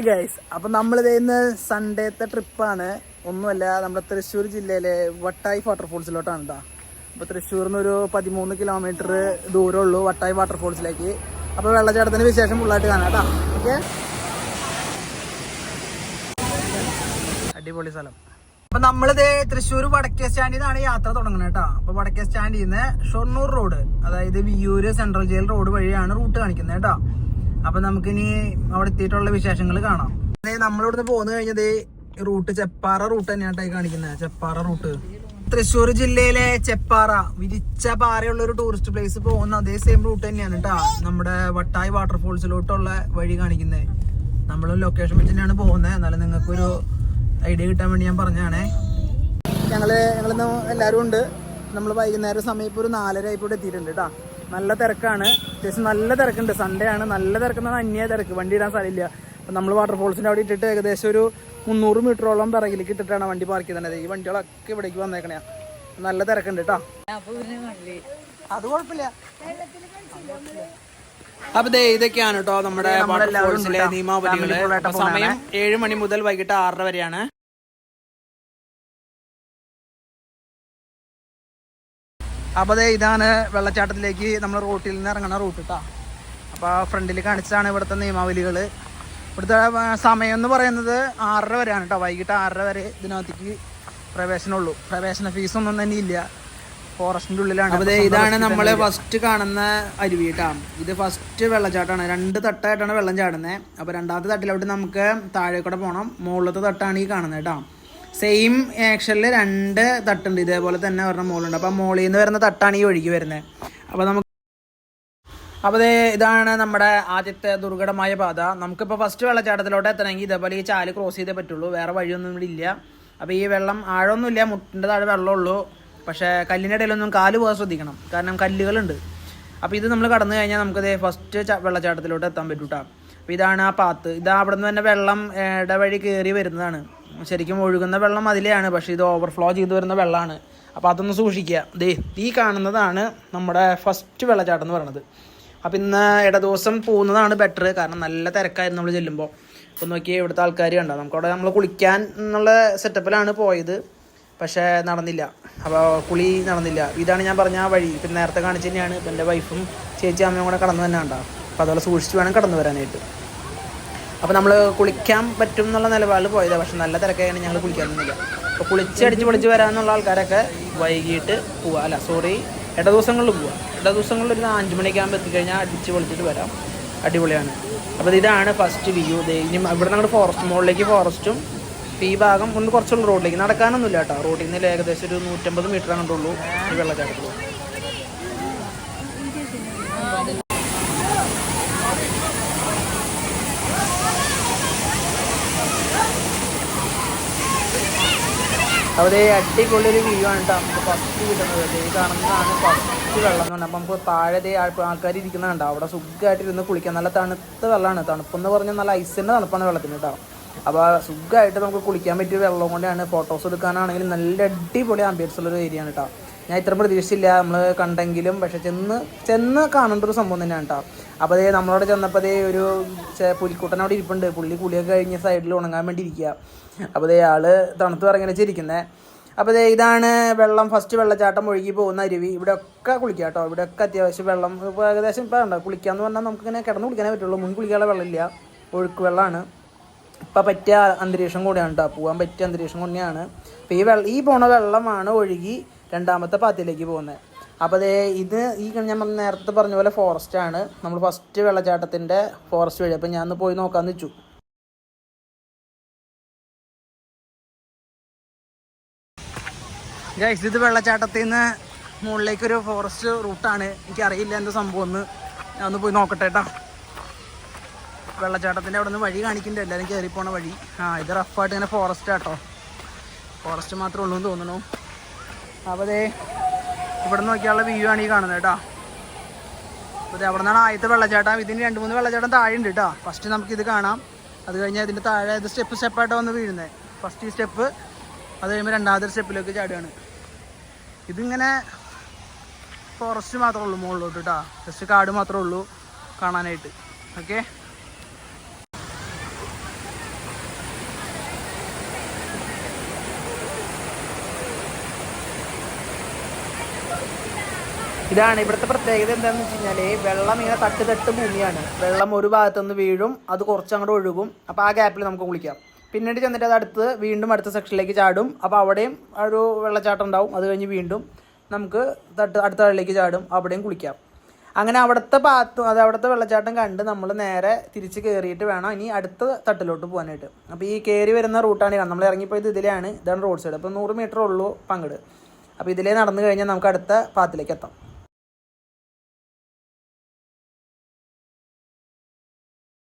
Hi guys, അപ്പം നമ്മളിത് ഇന്ന് സൺഡേത്തെ ട്രിപ്പാണ്. ഒന്നുമല്ല, നമ്മുടെ തൃശ്ശൂർ ജില്ലയിലെ വട്ടായി വാട്ടർഫോൾസിലോട്ടാണ് കേട്ടോ. അപ്പോൾ തൃശ്ശൂരിൽ നിന്ന് ഒരു 13 കിലോമീറ്റർ ദൂരമുള്ളൂ വട്ടായി വാട്ടർഫോൾസിലേക്ക്. അപ്പോൾ വെള്ളച്ചാട്ടത്തിന് വിശേഷം ഫുള്ളായിട്ട് കാണാം കേട്ടോ. ഓക്കെ, അടിപൊളി സ്ഥലം. അപ്പം നമ്മളിത് തൃശ്ശൂർ വടക്കേ സ്റ്റാൻഡിൽ നിന്നാണ് യാത്ര തുടങ്ങുന്നത് കേട്ടോ. അപ്പോൾ വടക്കേ സ്റ്റാൻഡിൽ നിന്ന് ഷൊർണൂർ റോഡ്, അതായത് വിയ്യൂര് സെൻട്രൽ ജയിൽ റോഡ് വഴിയാണ് റൂട്ട് കാണിക്കുന്നത് കേട്ടോ. അപ്പൊ നമുക്കിനി അവിടെ എത്തിയിട്ടുള്ള വിശേഷങ്ങൾ കാണാം. നമ്മളിവിടുന്ന് പോന്നു കഴിഞ്ഞത് റൂട്ട് ചെപ്പാറ റൂട്ട് തന്നെയായിട്ടായി കാണിക്കുന്നത്. ചെപ്പാറ റൂട്ട് തൃശ്ശൂർ ജില്ലയിലെ ചെപ്പാറ, വിരിച്ച പാറയുള്ള ഒരു ടൂറിസ്റ്റ് പ്ലേസ് പോകുന്ന അതേ സെയിം റൂട്ട് തന്നെയാണ് കേട്ടോ നമ്മുടെ വട്ടായി വാട്ടർഫോൾസിലോട്ടുള്ള വഴി കാണിക്കുന്നത്. നമ്മൾ ലൊക്കേഷൻ വെച്ച് തന്നെയാണ് പോകുന്നത്. എന്നാലും നിങ്ങൾക്കൊരു ഐഡിയ കിട്ടാൻ വേണ്ടി ഞാൻ പറഞ്ഞാണേ. ഞങ്ങളിന്ന് എല്ലാവരും ഉണ്ട്. നമ്മൾ വൈകുന്നേരം സമയം ഇപ്പോൾ ഒരു 4:30 ആയിപ്പോട്ട് എത്തിയിട്ടുണ്ട് കേട്ടോ. നല്ല തിരക്കാണ്, അത്യാവശ്യം നല്ല തിരക്കുണ്ട്. സൺഡേ ആണ്, നല്ല തിരക്കെന്നാണ് അന്യ തിരക്ക്. വണ്ടി ഇടാൻ സ്ഥലമില്ല. അപ്പം നമ്മൾ വാട്ടർഫോൾസിൻ്റെ അവിടെ ഇട്ടിട്ട് ഏകദേശം ഒരു 300 മീറ്ററോളം പിറകിലേക്ക് ഇട്ടിട്ടാണ് വണ്ടി പാർക്ക് ചെയ്തത്. ഈ വണ്ടികളൊക്കെ ഇവിടേക്ക് വന്നേക്കണേ. നല്ല തിരക്കുണ്ട് കേട്ടോ. അത് കുഴപ്പമില്ല. അപ്പൊ ഇതൊക്കെയാണ് കേട്ടോ നമ്മുടെ വാട്ടർഫോൾസിലെ നിയമാവലികള്. സമയം 7 മണി മുതൽ വൈകിട്ട് 6:30 വരെയാണ്. അപ്പോൾ ഇതാണ് വെള്ളച്ചാട്ടത്തിലേക്ക് നമ്മൾ റോട്ടിൽ നിന്ന് ഇറങ്ങുന്ന റൂട്ട് കേട്ടോ. അപ്പോൾ ഫ്രണ്ടിൽ കാണിച്ചതാണ് ഇവിടുത്തെ നിയമാവലികൾ. ഇവിടുത്തെ സമയം എന്ന് പറയുന്നത് 6:30 വരെയാണ് കേട്ടോ. വൈകിട്ട് 6:30 വരെ ഇതിനകത്തേക്ക് പ്രവേശനമുള്ളൂ. പ്രവേശന ഫീസൊന്നും തന്നെ ഇല്ല. ഫോറസ്റ്റിൻ്റെ ഉള്ളിലാണ്. അപ്പോൾ ഇതാണ് നമ്മൾ ഫസ്റ്റ് കാണുന്ന അരുവി കേട്ടോ. ഇത് ഫസ്റ്റ് വെള്ളച്ചാട്ടമാണ്. 2 തട്ടായിട്ടാണ് വെള്ളം ചാടുന്നത്. അപ്പോൾ രണ്ടാമത്തെ തട്ടിലോട്ട് നമുക്ക് താഴെ കൂടെ പോകണം. മുകളിലത്തെ തട്ടാണ് ഈ കാണുന്നത് കേട്ടോ. സെയിം ആക്ഷനിൽ 2 തട്ടുണ്ട്. ഇതേപോലെ തന്നെ ഒരെണ്ണം മോളുണ്ട്. അപ്പോൾ മോളിൽ നിന്ന് വരുന്ന തട്ടാണ് ഈ ഒഴുകി വരുന്നത്. അപ്പോൾ ഇതാണ് നമ്മുടെ ആദ്യത്തെ ദുർഘടമായ പാത. നമുക്കിപ്പോൾ ഫസ്റ്റ് വെള്ളച്ചാട്ടത്തിലോട്ട് എത്തണമെങ്കിൽ ഇതേപോലെ ഈ ചാല് ക്രോസ് ചെയ്തേ പറ്റുള്ളൂ. വേറെ വഴിയൊന്നും ഇവിടെ ഇല്ല. അപ്പോൾ ഈ വെള്ളം ആഴമൊന്നുമില്ല, മുട്ടിൻ്റെ താഴെ വെള്ളമുള്ളൂ. പക്ഷേ കല്ലിൻ്റെ ഇടയിലൊന്നും കാല് പോകാൻ ശ്രദ്ധിക്കണം, കാരണം കല്ലുകളുണ്ട്. അപ്പോൾ ഇത് നമ്മൾ കടന്നു കഴിഞ്ഞാൽ നമുക്കത് ഫസ്റ്റ് വെള്ളച്ചാട്ടത്തിലോട്ട് എത്താൻ പറ്റും കേട്ടോ. അപ്പോൾ ഇതാണ് ആ പാത്ത്. ഇതാ അവിടെ നിന്ന് തന്നെ വെള്ളം ഇടവഴി കയറി വരുന്നതാണ്. ശരിക്കും ഒഴുകുന്ന വെള്ളം അതിലെയാണ്, പക്ഷേ ഇത് ഓവർഫ്ലോ ചെയ്ത് വരുന്ന വെള്ളമാണ്. അപ്പോൾ അതൊന്ന് സൂക്ഷിക്കുക. ഈ കാണുന്നതാണ് നമ്മുടെ ഫസ്റ്റ് വെള്ളച്ചാട്ടം എന്ന് പറയുന്നത്. അപ്പോൾ ഇന്ന് ഇടദിവസം പോകുന്നതാണ് ബെറ്റർ, കാരണം നല്ല തിരക്കായിരുന്നു നമ്മൾ ചെല്ലുമ്പോൾ. അപ്പോൾ നോക്കിയാൽ ഇവിടുത്തെ ആൾക്കാർ കണ്ടോ. നമുക്കവിടെ നമ്മൾ കുളിക്കാൻ എന്നുള്ള സെറ്റപ്പിലാണ് പോയത്, പക്ഷേ നടന്നില്ല. അപ്പോൾ കുളി നടന്നില്ല. ഇതാണ് ഞാൻ പറഞ്ഞ ആ വഴി. പിന്നെ നേരത്തെ കാണിച്ചു തന്നെയാണ്. ഇപ്പം എൻ്റെ വൈഫും ചേച്ചി അമ്മയും കൂടെ കടന്നു തന്നെ ഉണ്ടാവും. അപ്പോൾ അതുപോലെ സൂക്ഷിച്ച് വേണം കടന്നു വരാനായിട്ട്. അപ്പോൾ നമ്മൾ കുളിക്കാൻ പറ്റും എന്നുള്ള നിലപാടിൽ പോയതാണ്, പക്ഷെ നല്ല തിരക്കായാണ് ഞങ്ങൾ കുളിക്കാനൊന്നുമില്ല. അപ്പോൾ കുളിച്ചടിച്ച് പൊളിച്ച് വരാമെന്നുള്ള ആൾക്കാരൊക്കെ വൈകിട്ട് പോവുക, ഇട ദിവസങ്ങളിൽ പോവുക. ഇട ദിവസങ്ങളിൽ ഒരു 5 മണിയൊക്കെ ആകുമ്പോൾ എത്തിക്കഴിഞ്ഞാൽ അടിച്ച് പൊളിച്ചിട്ട് വരാം. അടിപൊളിയാണ്. അപ്പോൾ ഇതാണ് ഫസ്റ്റ് വ്യൂ. ഇനി ഇവിടെ നമ്മുടെ ഫോറസ്റ്റ് മുകളിലേക്ക് ഫോറസ്റ്റും ഈ ഭാഗം ഒന്ന് കുറച്ചുള്ള റോഡിലേക്ക് നടക്കാനൊന്നുമില്ല കേട്ടോ. റോഡിൽ നിന്ന് ഏകദേശം ഒരു 150 മീറ്റർ കണ്ടുള്ളൂ ഈ വെള്ളച്ചാട്ടത്തിൽ. അവിടെ അടിപൊളിയൊരു വ്യൂ ആണ് കേട്ടോ നമുക്ക് ഫസ്റ്റ് കിട്ടുന്നത്. ഈ കാണുന്നതാണ് ഫസ്റ്റ് വെള്ളം എന്ന് പറഞ്ഞാൽ. അപ്പോൾ നമുക്ക് താഴെ ആൾക്കാർ ഇരിക്കുന്നുണ്ടോ. അവിടെ സുഖമായിട്ടിരുന്ന് കുളിക്കാം. നല്ല തണുത്ത വെള്ളമാണ്. തണുപ്പെന്ന് പറഞ്ഞാൽ നല്ല ഐസിൻ്റെ തണുപ്പാണ് വെള്ളത്തിന് കേട്ടോ. അപ്പോൾ സുഖമായിട്ട് നമുക്ക് കുളിക്കാൻ പറ്റിയ വെള്ളം കൊണ്ടാണ്. ഫോട്ടോസ് എടുക്കാനാണെങ്കിലും നല്ല അടിപൊളി ആംബിയൻസ് ഉള്ളൊരു ഏരിയ ആണ് കേട്ടോ. ഞാൻ ഇത്ര പ്രതീക്ഷിച്ചില്ല നമ്മൾ കണ്ടെങ്കിലും, പക്ഷെ ചെന്ന് കാണേണ്ട ഒരു സംഭവം തന്നെയാണ് കേട്ടോ. അപ്പോൾ നമ്മളവിടെ ചെന്നപ്പോൾ ഒരു പുലിക്കുട്ടൻ അവിടെ ഇരിപ്പുണ്ട്. പുള്ളി കുളിയൊക്കെ കഴിഞ്ഞ് സൈഡിൽ ഉണങ്ങാൻ വേണ്ടി ഇരിക്കുക. അപ്പോൾ ആൾ തണുത്ത് ഇറങ്ങി വെച്ചിരിക്കുന്നത്. അപ്പോൾ ഇതാണ് വെള്ളം. ഫസ്റ്റ് വെള്ളച്ചാട്ടം ഒഴുകി പോകുന്ന അരുവി. ഇവിടെയൊക്കെ കുളിക്കാം കേട്ടോ. ഇവിടെയൊക്കെ അത്യാവശ്യം വെള്ളം ഇപ്പോൾ ഏകദേശം ഇപ്പോൾ ഉണ്ടോ. കുളിക്കാമെന്ന് പറഞ്ഞാൽ നമുക്കിങ്ങനെ കിടന്ന് കുളിക്കാനേ പറ്റുള്ളൂ. മുൻ കുളിക്കാനുള്ള വെള്ളമില്ല, ഒഴുക്ക് വെള്ളമാണ്. ഇപ്പം പറ്റിയ അന്തരീക്ഷം കൂടിയാണ് കേട്ടോ. പോകാൻ പറ്റിയ അന്തരീക്ഷം കൂടിയാണ്. അപ്പോൾ ഈ പോണ വെള്ളമാണ് ഒഴുകി രണ്ടാമത്തെ പാത്തിലേക്ക് പോകുന്നത്. അപ്പോൾ ഇത് ഞാൻ നേരത്തെ പറഞ്ഞ പോലെ ഫോറസ്റ്റാണ്. നമ്മൾ ഫസ്റ്റ് വെള്ളച്ചാട്ടത്തിൻ്റെ ഫോറസ്റ്റ് വഴി. അപ്പോൾ ഞാൻ പോയി നോക്കാമെന്ന് വെച്ചു. ഗൈസ്, ഇത് വെള്ളച്ചാട്ടത്തിൽ നിന്ന് മുകളിലേക്കൊരു ഫോറസ്റ്റ് റൂട്ടാണ്. എനിക്കറിയില്ല എന്താ സംഭവം എന്ന്. ഞാൻ ഒന്ന് പോയി നോക്കട്ടെ കേട്ടോ. വെള്ളച്ചാട്ടത്തിൻ്റെ അവിടെ നിന്ന് വഴി കാണിക്കുന്നുണ്ട്, എല്ലാവരും കയറിപ്പോണ വഴി. ഇത് റഫായിട്ട് ഇങ്ങനെ ഫോറസ്റ്റ് കേട്ടോ. ഫോറസ്റ്റ് മാത്രമേ ഉള്ളൂ എന്ന് തോന്നുന്നു. അപ്പോൾ ഇവിടെ നോക്കിയാലുള്ള വ്യൂ ആണ് ഈ കാണുന്നത് കേട്ടോ. അപ്പോൾ അവിടെ നിന്നാണ് ആദ്യത്തെ വെള്ളച്ചാട്ടം. ഇതിന് 2-3 വെള്ളച്ചാട്ടം താഴെ ഉണ്ട് കേട്ടോ. ഫസ്റ്റ് നമുക്കിത് കാണാം. അത് കഴിഞ്ഞാൽ ഇതിൻ്റെ താഴെ ഇത് സ്റ്റെപ്പായിട്ട് വന്ന് വീഴുന്നത്. ഫസ്റ്റ് ഈ സ്റ്റെപ്പ്, അത് കഴിയുമ്പോൾ രണ്ടാമത്തെ സ്റ്റെപ്പിലേക്ക് ചാടുകയാണ്. ഇതിങ്ങനെ ഫോറസ്റ്റ് മാത്രമേ ഉള്ളൂ മുകളിലോട്ട് കേട്ടോ. ജസ്റ്റ് കാട് മാത്രമേ ഉള്ളൂ കാണാനായിട്ട്. ഓക്കെ, ഇതാണ് ഇവിടുത്തെ പ്രത്യേകത. എന്താണെന്ന് വെച്ച് കഴിഞ്ഞാൽ വെള്ളം ഇങ്ങനെ തട്ട് തട്ട് ഭൂമിയാണ്. വെള്ളം ഒരു ഭാഗത്തുനിന്ന് വീഴും, അത് കുറച്ച് അങ്ങോട്ട് ഒഴുകും. അപ്പോൾ ആ ഗ്യാപ്പിൽ നമുക്ക് കുളിക്കാം. പിന്നീട് ചെന്നിട്ട് അത് അടുത്ത് വീണ്ടും അടുത്ത സെക്ഷനിലേക്ക് ചാടും. അപ്പോൾ അവിടെയും ഒരു വെള്ളച്ചാട്ടം ഉണ്ടാവും. അത് കഴിഞ്ഞ് വീണ്ടും നമുക്ക് അടുത്ത വെള്ളത്തിലേക്ക് ചാടും, അവിടെയും കുളിക്കാം. അങ്ങനെ അവിടുത്തെ അവിടുത്തെ വെള്ളച്ചാട്ടം കണ്ട് നമ്മൾ നേരെ തിരിച്ച് കയറിയിട്ട് വേണം ഇനി അടുത്ത തട്ടിലോട്ട് പോകാനായിട്ട്. അപ്പോൾ ഈ കയറി വരുന്ന റൂട്ടാണ് നമ്മൾ ഇറങ്ങിപ്പോയത് ഇതിലെയാണ്. ഇതാണ് റോഡ് സൈഡ്. അപ്പോൾ 100 മീറ്റർ ഉള്ളൂ പങ്കട്. അപ്പോൾ ഇതിലേ നടന്നു കഴിഞ്ഞാൽ നമുക്ക് അടുത്ത പാത്തിലേക്ക് എത്താം.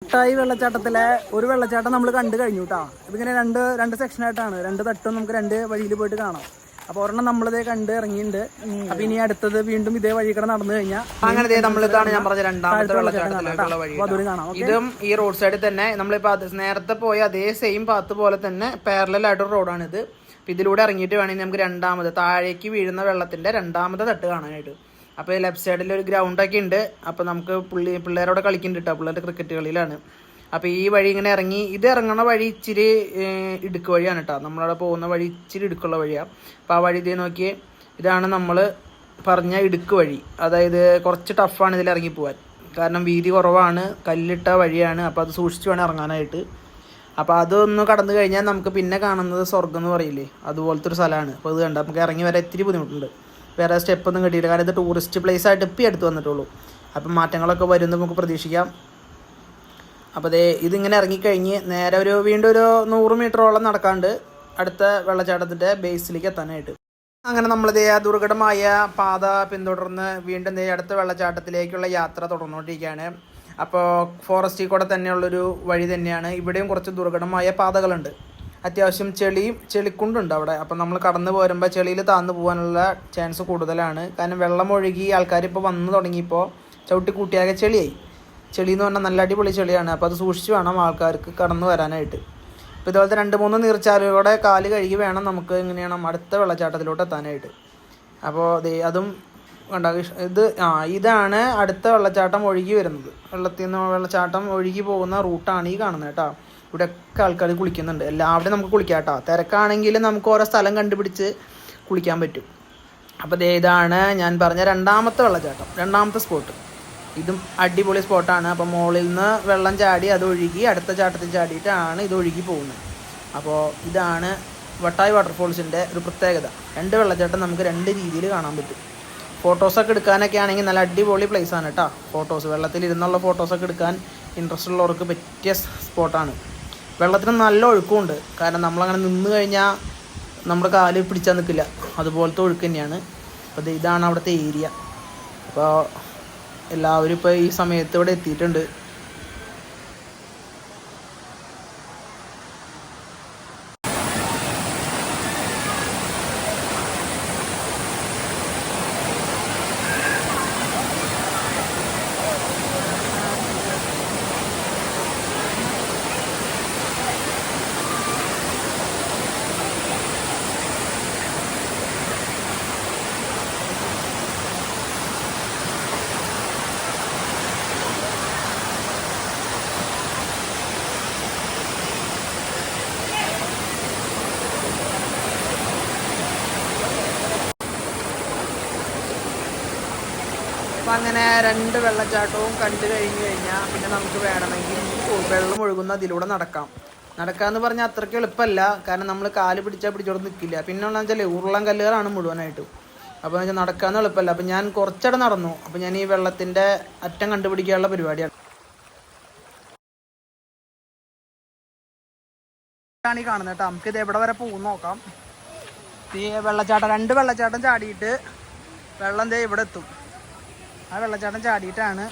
മുട്ടായി വെള്ളച്ചാട്ടത്തിലെ ഒരു വെള്ളച്ചാട്ടം നമ്മൾ കണ്ടു കഴിഞ്ഞു കേട്ടോ. ഇതിങ്ങനെ രണ്ട് സെക്ഷനായിട്ടാണ്. 2 തട്ടും നമുക്ക് 2 വഴിയിൽ പോയിട്ട് കാണാം. അപ്പോൾ ഒരെണ്ണം നമ്മളിതേ കണ്ട് ഇറങ്ങിയിട്ടുണ്ട്. അപ്പൊ ഇനി അടുത്തത് വീണ്ടും ഇതേ വഴി കൂടെ നടന്നു കഴിഞ്ഞാൽ അങ്ങനെ നമ്മളിതാണ് ഞാൻ പറഞ്ഞ രണ്ടാമത്തെ വെള്ളച്ചാട്ടത്തിലേക്കുള്ള വഴി. ഇതും ഈ റോഡ് സൈഡിൽ തന്നെ നമ്മളിപ്പോ നേരത്തെ പോയ അതേ സെയിം പാത്ത് പോലെ തന്നെ പാരലൽ ആയിട്ടൊരു റോഡാണിത്. ഇതിലൂടെ ഇറങ്ങിയിട്ട് വേണമെങ്കിൽ നമുക്ക് രണ്ടാമത് താഴേക്ക് വീഴുന്ന വെള്ളത്തിന്റെ രണ്ടാമത്തെ തട്ട് കാണാനായിട്ട്. അപ്പോൾ ലെഫ്റ്റ് സൈഡിൽ ഒരു ഗ്രൗണ്ടൊക്കെ ഉണ്ട്. അപ്പോൾ നമുക്ക് പിള്ളേരോടെ കളിക്കുന്നുണ്ട് കേട്ടോ. പിള്ളേരുടെ ക്രിക്കറ്റ് കളിയിലാണ്. അപ്പോൾ ഈ വഴി ഇങ്ങനെ ഇറങ്ങി ഇത് ഇറങ്ങുന്ന വഴി ഇച്ചിരി ഇടുക്ക് വഴിയാണ് കേട്ടോ. നമ്മളവിടെ പോകുന്ന വഴി ഇച്ചിരി ഇടുക്കുള്ള വഴിയാണ്. അപ്പോൾ ആ വഴി ഇതേ നോക്കി, ഇതാണ് നമ്മൾ പറഞ്ഞ ഇടുക്ക് വഴി. അതായത് കുറച്ച് ടഫാണ് ഇതിൽ ഇറങ്ങി പോകാൻ. കാരണം വീതി കുറവാണ്, കല്ലിട്ട വഴിയാണ്. അപ്പോൾ അത് സൂക്ഷിച്ച് വേണം ഇറങ്ങാനായിട്ട്. അപ്പോൾ അതൊന്ന് കടന്നു കഴിഞ്ഞാൽ നമുക്ക് പിന്നെ കാണുന്നത് സ്വർഗ്ഗം എന്ന് പറയില്ലേ, അതുപോലത്തെ ഒരു സ്ഥലമാണ്. അപ്പോൾ ഇത് കണ്ട നമുക്ക് ഇറങ്ങി വരാൻ ഇത്തിരി ബുദ്ധിമുട്ടുണ്ട്. വേറെ സ്റ്റെപ്പൊന്നും കിട്ടിയില്ല. കാരണം ഇത് ടൂറിസ്റ്റ് പ്ലേസ് ആയിട്ട് ഇപ്പം എടുത്ത് വന്നിട്ടുള്ളൂ. അപ്പം മാറ്റങ്ങളൊക്കെ വരുന്നത് നമുക്ക് പ്രതീക്ഷിക്കാം. അപ്പോൾ ഇതിങ്ങനെ ഇറങ്ങിക്കഴിഞ്ഞ് നേരെ വീണ്ടും ഒരു 100 മീറ്ററോളം നടക്കാണ്ട് അടുത്ത വെള്ളച്ചാട്ടത്തിൻ്റെ ബേസിലേക്ക് എത്താനായിട്ട്. അങ്ങനെ നമ്മളിതേ ആ ദുർഘടമായ പാത പിന്തുടർന്ന് വീണ്ടും അടുത്ത വെള്ളച്ചാട്ടത്തിലേക്കുള്ള യാത്ര തുടർന്നുകൊണ്ടിരിക്കുകയാണ്. അപ്പോൾ ഫോറസ്റ്റിൽ കൂടെ തന്നെയുള്ളൊരു വഴി തന്നെയാണ്. ഇവിടെയും കുറച്ച് ദുർഘടമായ പാതകളുണ്ട്. അത്യാവശ്യം ചെളിക്കുണ്ടുണ്ട് അവിടെ. അപ്പം നമ്മൾ കടന്നു പോരുമ്പോൾ ചെളിയിൽ താഴ്ന്നു പോകാനുള്ള ചാൻസ് കൂടുതലാണ്. കാരണം വെള്ളം ഒഴുകി ആൾക്കാരിപ്പോൾ വന്നു തുടങ്ങിയപ്പോൾ ചവിട്ടി കൂട്ടിയാകെ ചെളിയായി. ചെളി എന്ന് പറഞ്ഞാൽ നല്ല അടിപൊളി ചെളിയാണ്. അപ്പോൾ അത് സൂക്ഷിച്ച് വേണം ആൾക്കാർക്ക് കടന്നു വരാനായിട്ട്. ഇപ്പോൾ ഇതുപോലത്തെ 2-3 നീർച്ചാലുകളുടെ കാല് കഴുകി വേണം നമുക്ക് എങ്ങനെയാണ് അടുത്ത വെള്ളച്ചാട്ടത്തിലോട്ട് എത്താനായിട്ട്. അപ്പോൾ അതും കണ്ട ഇതാണ് അടുത്ത വെള്ളച്ചാട്ടം ഒഴുകി വരുന്നത്. വെള്ളച്ചാട്ടം ഒഴുകി പോകുന്ന റൂട്ടാണ് ഈ കാണുന്നത് കേട്ടോ. ഇവിടെയൊക്കെ ആൾക്കാർ കുളിക്കുന്നുണ്ട്. എല്ലാവരും നമുക്ക് കുളിക്കാം കേട്ടോ. തിരക്കാണെങ്കിൽ നമുക്ക് ഓരോ സ്ഥലം കണ്ടുപിടിച്ച് കുളിക്കാൻ പറ്റും. അപ്പോൾ ഇതാണ് ഞാൻ പറഞ്ഞ രണ്ടാമത്തെ വെള്ളച്ചാട്ടം, രണ്ടാമത്തെ സ്പോട്ട്. ഇതും അടിപൊളി സ്പോട്ടാണ്. അപ്പോൾ മുകളിൽ നിന്ന് വെള്ളം ചാടി അത് ഒഴുകി അടുത്ത ചാട്ടത്തിൽ ചാടിയിട്ടാണ് ഇത് ഒഴുകി പോകുന്നത്. അപ്പോൾ ഇതാണ് വട്ടായി വാട്ടർഫോൾസിൻ്റെ ഒരു പ്രത്യേകത. 2 വെള്ളച്ചാട്ടം നമുക്ക് 2 രീതിയിൽ കാണാൻ പറ്റും. ഫോട്ടോസൊക്കെ എടുക്കാനൊക്കെ ആണെങ്കിൽ നല്ല അടിപൊളി പ്ലേസാണ് കേട്ടോ. വെള്ളത്തിലിരുന്നുള്ള ഫോട്ടോസൊക്കെ എടുക്കാൻ ഇൻട്രസ്റ്റ് ഉള്ളവർക്ക് പറ്റിയ സ്പോട്ടാണ്. വെള്ളത്തിന് നല്ല ഒഴുക്കുമുണ്ട്. കാരണം നമ്മളങ്ങനെ നിന്ന് കഴിഞ്ഞാൽ നമ്മുടെ കാല് പിടിച്ചാൽ നിൽക്കില്ല, അതുപോലത്തെ ഒഴുക്ക് തന്നെയാണ്. അപ്പോൾ ഇതാണ് അവിടുത്തെ ഏരിയ. അപ്പോൾ എല്ലാവരും ഇപ്പോൾ ഈ സമയത്ത് ഇവിടെ എത്തിയിട്ടുണ്ട്. അപ്പം അങ്ങനെ 2 വെള്ളച്ചാട്ടവും കണ്ടു കഴിഞ്ഞാൽ പിന്നെ നമുക്ക് വേണമെങ്കിൽ വെള്ളം ഒഴുകുന്ന അതിലൂടെ നടക്കാമെന്ന് പറഞ്ഞാൽ അത്രയ്ക്ക് എളുപ്പമല്ല. കാരണം നമ്മൾ കാല് പിടിച്ചോടെ നിൽക്കില്ല. പിന്നെ ഉള്ളതെന്ന് വെച്ചാൽ ഉരുളൻ കല്ലുകളാണ് മുഴുവനായിട്ടും. അപ്പോൾ എന്ന് വെച്ചാൽ നടക്കാമെന്ന് എളുപ്പമല്ല. അപ്പം ഞാൻ കുറച്ചിടെ നടന്നു. അപ്പം ഞാൻ ഈ വെള്ളത്തിൻ്റെ അറ്റം കണ്ടുപിടിക്കാനുള്ള പരിപാടിയാണ് ഈ കാണുന്നത് കേട്ടോ. നമുക്കിത് എവിടെ വരെ പോകും നോക്കാം. ഈ വെള്ളച്ചാട്ടം 2 വെള്ളച്ചാട്ടം ചാടിയിട്ട് വെള്ളം ഇവിടെ എത്തും. ആ വെള്ളച്ചാട്ടം ചാടിയിട്ടാണ്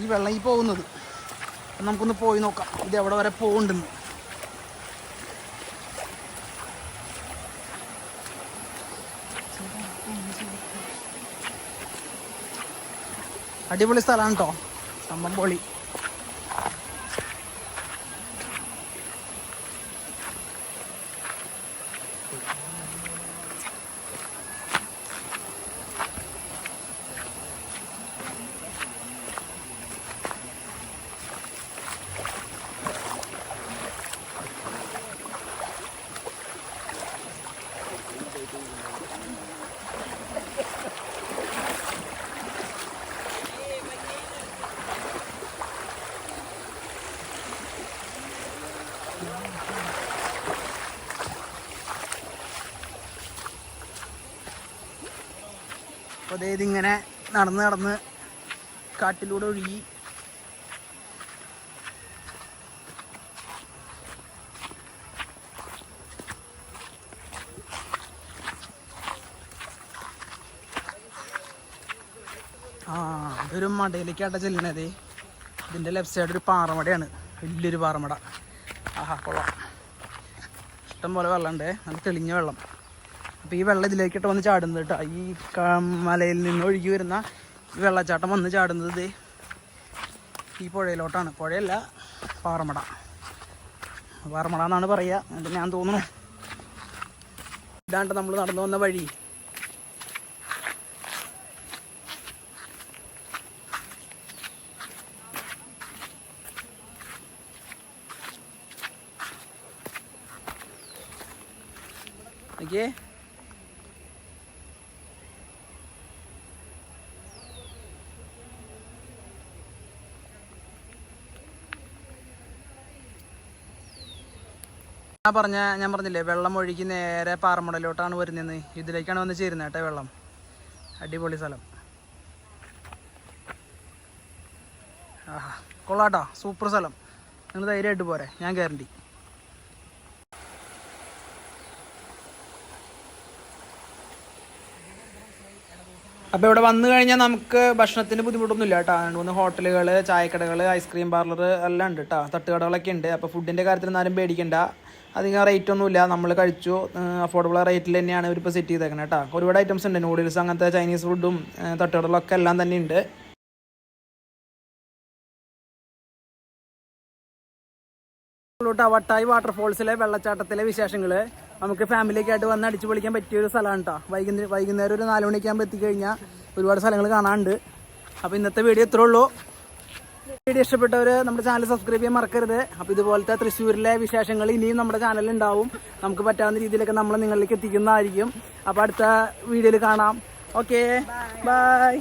ഈ വെള്ളം ഈ പോകുന്നത്. അപ്പം നമുക്കൊന്ന് പോയി നോക്കാം ഇത് എവിടെ വരെ പോകുന്നുണ്ടെന്ന്. അടിപൊളി സ്ഥലമാണ് കേട്ടോ, സംഭവം പൊളി. അപ്പോൾ ഇതിങ്ങനെ നടന്ന് കാട്ടിലൂടെ ഒഴുകി ഇതൊരു മടയിലേക്കാട്ട ചെല്ലണത്. ഇതിൻ്റെ ലെഫ്റ്റ് സൈഡ് ഒരു പാറമടയാണ്, വലിയൊരു പാറമട. ആഹാ കൊള്ളാം, ഇഷ്ടം പോലെ വെള്ളമുണ്ട്, നല്ല തെളിഞ്ഞ വെള്ളം. അപ്പോൾ ഈ വെള്ളം ഇതിലേക്കിട്ട് വന്ന് ചാടുന്നത് കേട്ടോ. ഈ മലയിൽ നിന്ന് ഒഴുകി വരുന്ന ഈ വെള്ളച്ചാട്ടം വന്ന് ചാടുന്നത് ഈ പുഴയിലോട്ടാണ്. പുഴയല്ല, പാറമട എന്നാണ് പറയുക എന്ന് ഞാൻ തോന്നുന്നു. ഇതാണ്ട് നമ്മൾ നടന്നു വന്ന വഴി. ഓക്കേ, ഞാൻ പറഞ്ഞില്ലേ വെള്ളം ഒഴുകി നേരെ പാറമടയിലോട്ടാണ് വരുന്നത്. ഇതിലേക്കാണ് വന്ന് ചേരുന്നത് കേട്ടോ വെള്ളം. അടിപൊളി സ്ഥലം. കൊള്ളാട്ടോ, സൂപ്പർ സ്ഥലം. നിങ്ങൾ ധൈര്യമായിട്ട് പോരെ, ഞാൻ ഗ്യാരണ്ടി. അപ്പോൾ ഇവിടെ വന്നു കഴിഞ്ഞാൽ നമുക്ക് ഭക്ഷണത്തിന് ബുദ്ധിമുട്ടൊന്നുമില്ല കേട്ടോ. രണ്ട് ഹോട്ടലുകൾ, ചായക്കടകൾ, ഐസ്ക്രീം പാർലർ എല്ലാം ഉണ്ട് കേട്ടോ. തട്ടുകടകളൊക്കെ ഉണ്ട്. അപ്പോൾ ഫുഡിൻ്റെ കാര്യത്തിൽ ആരും പേടിക്കണ്ട, അധികം റേറ്റ് ഒന്നുമില്ല. നമ്മൾ കഴിച്ചു അഫോർഡബിൾ റേറ്റിൽ തന്നെയാണ് ഇവരിപ്പോൾ സെറ്റ് ചെയ്തേക്കുന്നത് കേട്ടോ. ഒരുപാട് ഐറ്റംസ് ഉണ്ട്, നൂഡിൽസ്, അങ്ങനത്തെ ചൈനീസ് ഫുഡും തട്ടുകടകളൊക്കെ എല്ലാം തന്നെ ഉണ്ട്. വട്ടായി വാട്ടർഫോൾസിലെ വെള്ളച്ചാട്ടത്തിലെ വിശേഷങ്ങൾ നമുക്ക് ഫാമിലിയൊക്കെ ആയിട്ട് വന്ന് അടിച്ചു പൊളിക്കാൻ പറ്റിയ ഒരു സ്ഥലമാണ് കേട്ടോ. വൈകുന്നേരം ഒരു 4 മണിക്കാകുമ്പോൾ എത്തിക്കഴിഞ്ഞാൽ ഒരുപാട് സ്ഥലങ്ങൾ കാണാനുണ്ട്. അപ്പോൾ ഇന്നത്തെ വീഡിയോ ഇത്രേ ഉള്ളൂ. വീഡിയോ ഇഷ്ടപ്പെട്ടവർ നമ്മുടെ ചാനൽ സബ്സ്ക്രൈബ് ചെയ്യാൻ മറക്കരുത്. അപ്പോൾ ഇതുപോലത്തെ തൃശ്ശൂരിലെ വിശേഷങ്ങൾ ഇനിയും നമ്മുടെ ചാനലിൽ ഉണ്ടാവും. നമുക്ക് പറ്റാവുന്ന രീതിയിലൊക്കെ നമ്മൾ നിങ്ങളിലേക്ക് എത്തിക്കുന്നതായിരിക്കും. അപ്പോൾ അടുത്ത വീഡിയോയിൽ കാണാം. Okay, by.